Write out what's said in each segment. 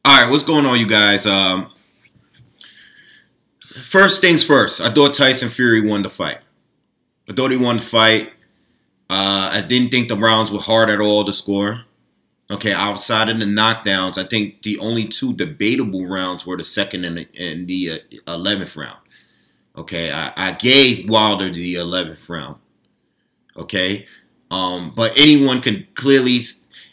All right, what's going on, you guys? First things first, I thought Tyson Fury won the fight. I thought he won the fight. I didn't think the rounds were hard at all to score. Okay, outside of the knockdowns, I think the only two debatable rounds were the second and the 11th round. Okay, I gave Wilder the 11th round. Okay, but anyone can clearly,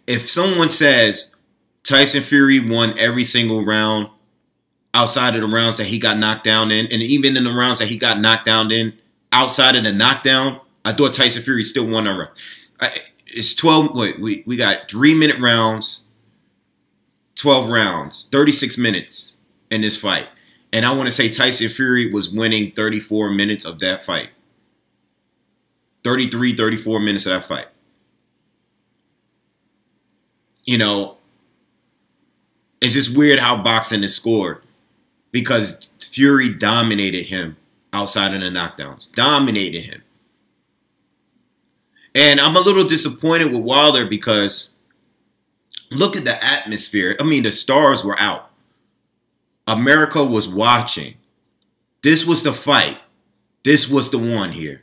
if someone says Tyson Fury won every single round outside of the rounds that he got knocked down in, and even in the rounds that he got knocked down in, outside of the knockdown, I thought Tyson Fury still won a round. It's 12. Wait, we got 3-minute rounds, 12 rounds, 36 minutes in this fight. And I want to say Tyson Fury was winning 34 minutes of that fight. 33, 34 minutes of that fight. You know, it's just weird how boxing is scored because Fury dominated him outside of the knockdowns. Dominated him. And I'm a little disappointed with Wilder because look at the atmosphere. I mean, the stars were out. America was watching. This was the fight. This was the one here.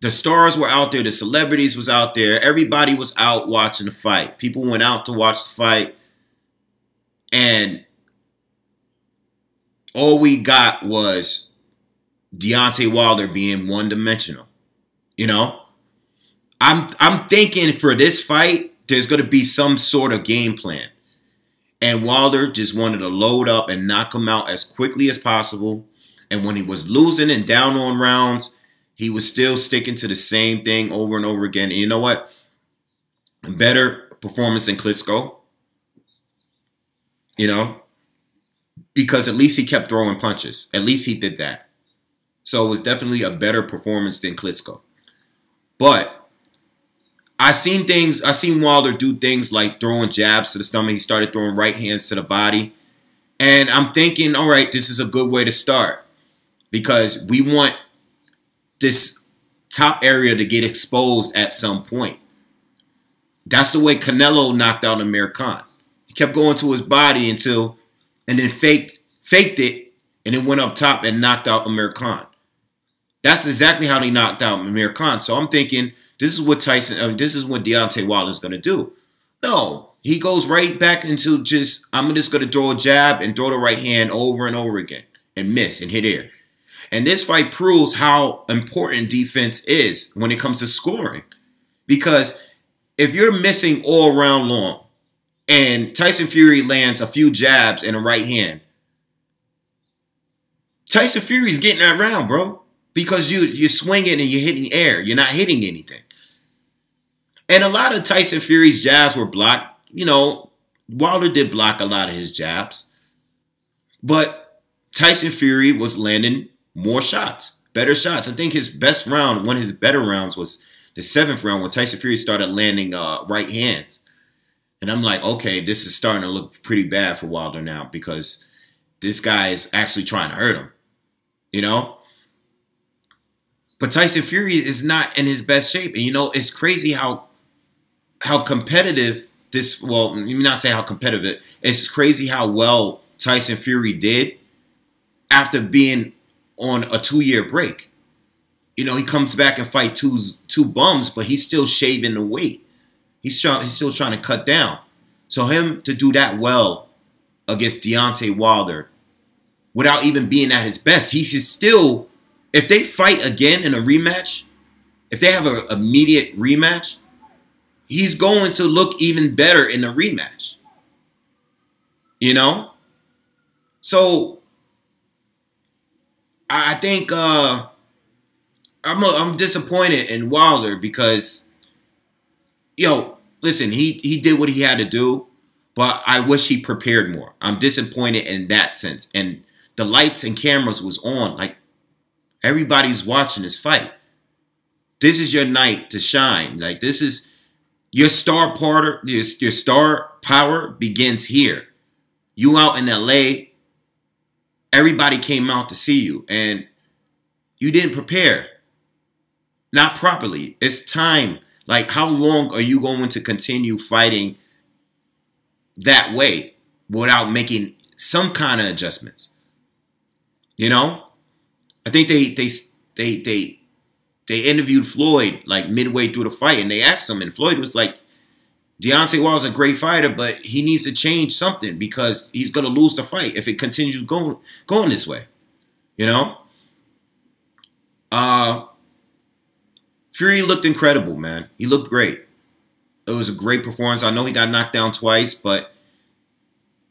The stars were out there. The celebrities was out there. Everybody was out watching the fight. People went out to watch the fight. And all we got was Deontay Wilder being one-dimensional. You know, I'm thinking for this fight, there's going to be some sort of game plan. And Wilder just wanted to load up and knock him out as quickly as possible. And when he was losing and down on rounds, he was still sticking to the same thing over and over again. And you know what? Better performance than Klitschko. You know, because at least he kept throwing punches. At least he did that. So it was definitely a better performance than Klitschko. But I seen Wilder do things like throwing jabs to the stomach. He started throwing right hands to the body. And I'm thinking, all right, this is a good way to start. Because we want this top area to get exposed at some point. That's the way Canelo knocked out Amir Khan. He kept going to his body and then faked it, and then went up top and knocked out Amir Khan. That's exactly how he knocked out Amir Khan. So I'm thinking, this is what Deontay Wilder is going to do. No, he goes right back into I'm just going to throw a jab and throw the right hand over and over again and miss and hit air. And this fight proves how important defense is when it comes to scoring. Because if you're missing all round long and Tyson Fury lands a few jabs and a right hand, Tyson Fury's getting that round, bro. Because you're swinging and you're hitting air. You're not hitting anything. And a lot of Tyson Fury's jabs were blocked. You know, Wilder did block a lot of his jabs. But Tyson Fury was landing more shots, better shots. I think his best round, one of his better rounds, was the 7th round when Tyson Fury started landing right hands. And I'm like, okay, this is starting to look pretty bad for Wilder now because this guy is actually trying to hurt him. You know? But Tyson Fury is not in his best shape. And, you know, it's crazy how competitive this, well, let me not say how competitive. It's crazy how well Tyson Fury did after being on a 2-year break. You know, he comes back and fight two bums, but he's still shaving the weight. He's still trying to cut down. So him to do that well against Deontay Wilder without even being at his best, he's still... If they fight again in a rematch, if they have an immediate rematch, he's going to look even better in the rematch. You know? So, I think I'm disappointed in Wilder because, yo, listen, he did what he had to do, but I wish he prepared more. I'm disappointed in that sense. And the lights and cameras was on, like, everybody's watching this fight. This is your night to shine. Like, this is your star power begins here. You out in LA, everybody came out to see you, and you didn't prepare. Not properly. It's time. Like, how long are you going to continue fighting that way without making some kind of adjustments. You know, I think they interviewed Floyd like midway through the fight, and they asked him, and Floyd was like, Deontay Wilder's a great fighter, but he needs to change something because he's gonna lose the fight if it continues going this way. You know, Fury looked incredible, man. He looked great. It was a great performance. I know he got knocked down twice, but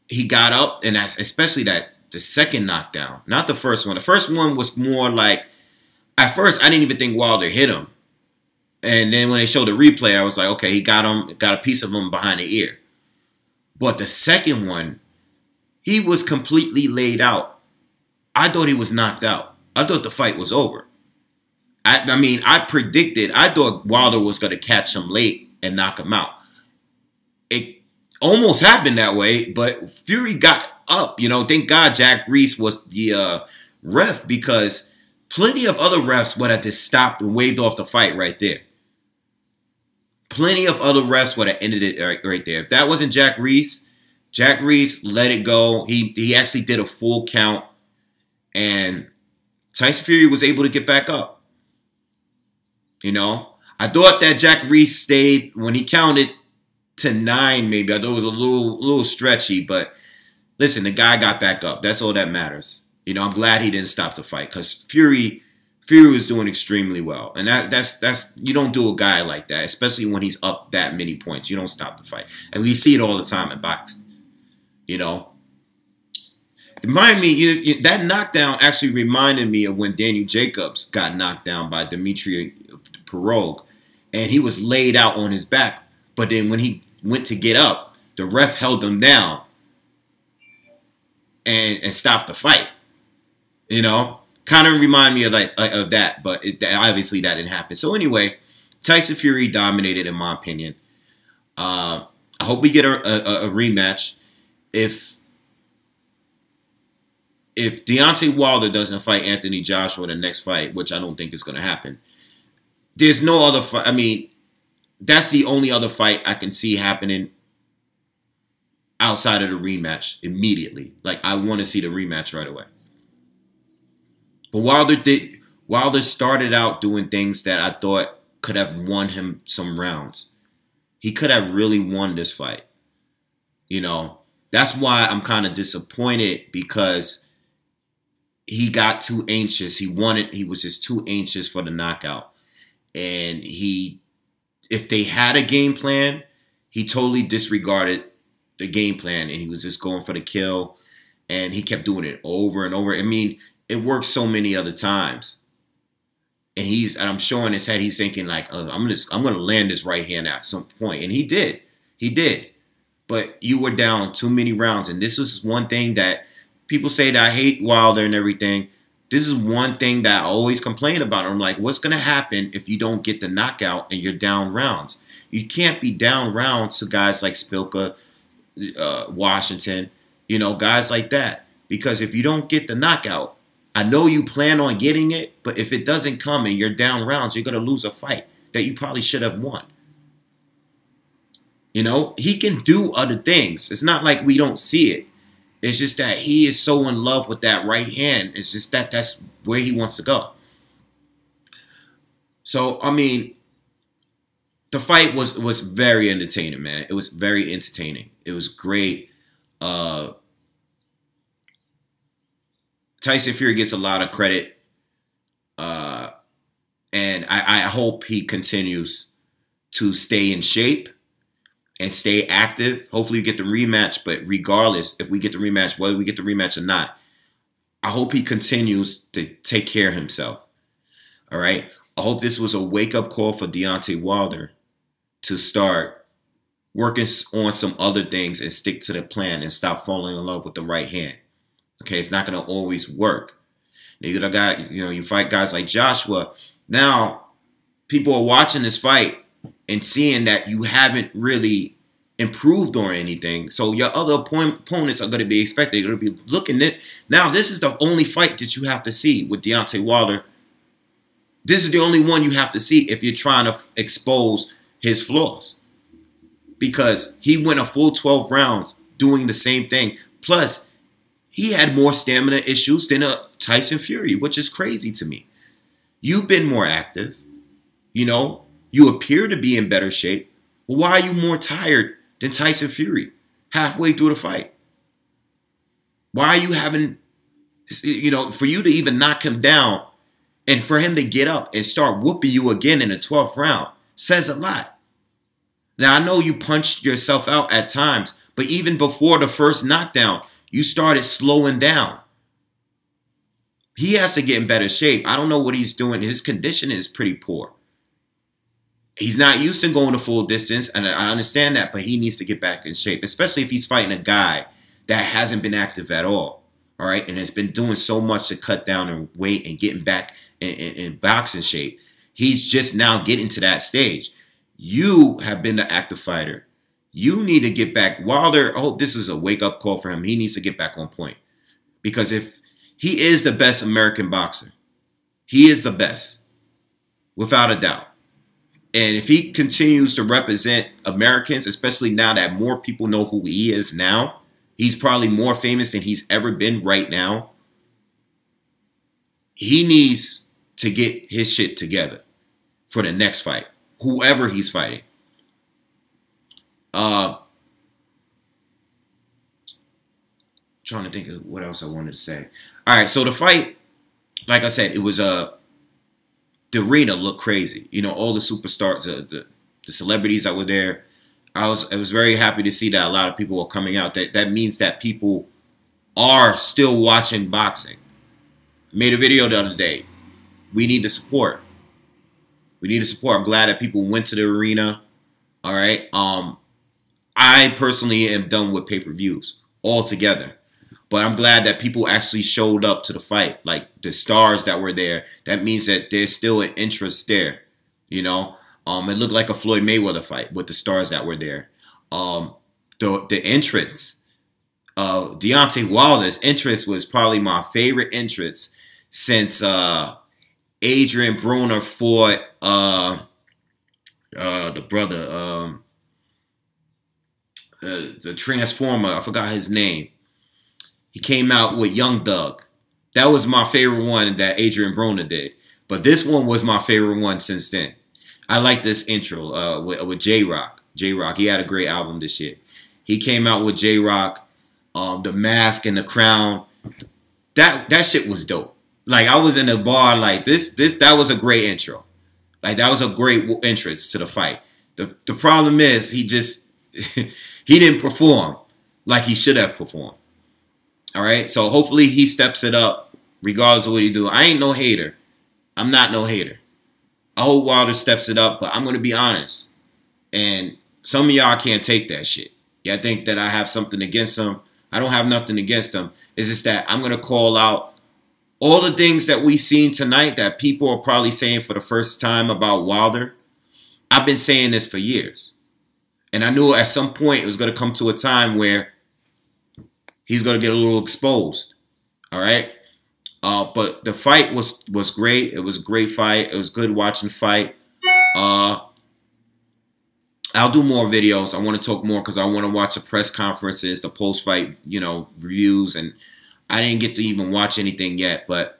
he got up, and especially the second knockdown, not the first one. The first one was more like, at first I didn't even think Wilder hit him. And then when they showed the replay, I was like, okay, he got a piece of him behind the ear. But the second one, he was completely laid out. I thought he was knocked out. I thought the fight was over. I mean, I thought Wilder was going to catch him late and knock him out. It almost happened that way, but Fury got up. You know, thank God Jack Reese was the ref, because plenty of other refs would have just stopped and waved off the fight right there. Plenty of other refs would have ended it right there. If that wasn't Jack Reese let it go. He actually did a full count, and Tyson Fury was able to get back up. You know, I thought that Jack Reese stayed when he counted to 9. Maybe I thought it was a little stretchy, but listen, the guy got back up. That's all that matters. You know, I'm glad he didn't stop the fight, because Fury was doing extremely well, and that's you don't do a guy like that, especially when he's up that many points. You don't stop the fight, and we see it all the time in boxing. You know, remind me, that knockdown actually reminded me of when Daniel Jacobs got knocked down by Dimitri Pirogue, and he was laid out on his back, but then when he went to get up, the ref held him down and stopped the fight. You know, kind of remind me of of that, but obviously that didn't happen. So anyway, Tyson Fury dominated, in my opinion. I hope we get a rematch. If Deontay Wilder doesn't fight Anthony Joshua in the next fight, which I don't think is going to happen, there's no other fight. I mean, that's the only other fight I can see happening outside of the rematch immediately. Like, I want to see the rematch right away. But Wilder started out doing things that I thought could have won him some rounds. He could have really won this fight. You know, that's why I'm kind of disappointed, because he got too anxious. He was just too anxious for the knockout. And if they had a game plan, he totally disregarded the game plan, and he was just going for the kill, and he kept doing it over and over. I mean, it works so many other times, and I'm showing his head. He's thinking like, I'm gonna land this right hand at some point, and he did. But you were down too many rounds, and this is one thing that people say that I hate Wilder and everything. This is one thing that I always complain about. I'm like, what's gonna happen if you don't get the knockout and you're down rounds? You can't be down rounds to guys like Spilka, Washington, you know, guys like that, because if you don't get the knockout, I know you plan on getting it, but if it doesn't come and you're down rounds, you're going to lose a fight that you probably should have won. You know, he can do other things. It's not like we don't see it. It's just that he is so in love with that right hand. It's just that that's where he wants to go. So, I mean, the fight was very entertaining, man. It was very entertaining. It was great. Tyson Fury gets a lot of credit, and I hope he continues to stay in shape and stay active. Hopefully we get the rematch, but regardless, if we get the rematch, whether we get the rematch or not, I hope he continues to take care of himself. All right? I hope this was a wake-up call for Deontay Wilder to start working on some other things and stick to the plan and stop falling in love with the right hand. Okay, it's not going to always work. You fight guys like Joshua. Now, people are watching this fight and seeing that you haven't really improved or anything. So your other opponents are going to be expected. They're going to be looking at, now this is the only fight that you have to see with Deontay Wilder. This is the only one you have to see if you're trying to expose his flaws. because he went a full 12 rounds doing the same thing. Plus, he had more stamina issues than a Tyson Fury, which is crazy to me. You've been more active. You know, you appear to be in better shape. Well, why are you more tired than Tyson Fury halfway through the fight? Why are you having, you know, for you to even knock him down and for him to get up and start whooping you again in the 12th round says a lot. Now, I know you punched yourself out at times, but even before the first knockdown, you started slowing down. He has to get in better shape. I don't know what he's doing. His condition is pretty poor. He's not used to going the full distance, and I understand that, but he needs to get back in shape, especially if he's fighting a guy that hasn't been active at all right, and has been doing so much to cut down in weight and getting back in boxing shape. He's just now getting to that stage. You have been the active fighter. You need to get back. Wilder, I hope this is a wake-up call for him. He needs to get back on point. Because if he is the best American boxer, he is the best, without a doubt. And if he continues to represent Americans, especially now that more people know who he is now, he's probably more famous than he's ever been right now. He needs to get his shit together for the next fight, whoever he's fighting. Trying to think of what else I wanted to say. All right, so the fight, like I said, it was the arena looked crazy. You know, all the superstars, the celebrities that were there. I was very happy to see that a lot of people were coming out. That means that people are still watching boxing. I made a video the other day. We need to support. We need to support. I'm glad that people went to the arena. All right. I personally am done with pay-per-views altogether. But I'm glad that people actually showed up to the fight. Like the stars that were there. That means that there's still an interest there. You know? It looked like a Floyd Mayweather fight with the stars that were there. The entrance, Deontay Wilder's entrance was probably my favorite entrance since Adrian Broner fought the brother, the Transformer. I forgot his name. He came out with Young Doug. That was my favorite one that Adrian Broner did. But this one was my favorite one since then. I like this intro with J-Rock. J-Rock, he had a great album this year. He came out with J-Rock, the mask and the crown. That shit was dope. Like, I was in the bar like, that was a great intro. Like, that was a great entrance to the fight. The problem is, he just, he didn't perform like he should have performed. All right? So, hopefully, he steps it up regardless of what he do. I ain't no hater. I'm not no hater. I hope Wilder steps it up, but I'm going to be honest. And some of y'all can't take that shit. Y'all think that I have something against him. I don't have nothing against him. It's just that I'm going to call out all the things that we seen tonight that people are probably saying for the first time about Wilder. I've been saying this for years. And I knew at some point it was going to come to a time where he's going to get a little exposed. All right? But the fight was great. It was a great fight. It was good watching fight. I'll do more videos. I want to talk more because I want to watch the press conferences, the post-fight, you know, reviews. And I didn't get to even watch anything yet. But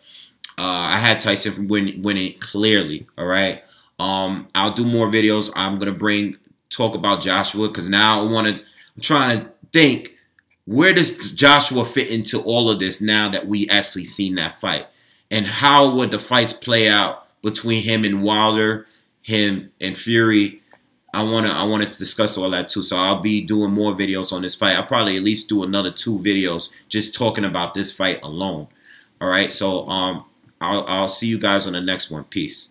I had Tyson winning clearly, all right? I'll do more videos. I'm going to talk about Joshua because now I'm trying to think, where does Joshua fit into all of this now that we actually seen that fight? And how would the fights play out between him and Wilder, him and Fury? I want to discuss all that too. So I'll be doing more videos on this fight. I'll probably at least do another 2 videos just talking about this fight alone. All right. So I'll see you guys on the next one. Peace.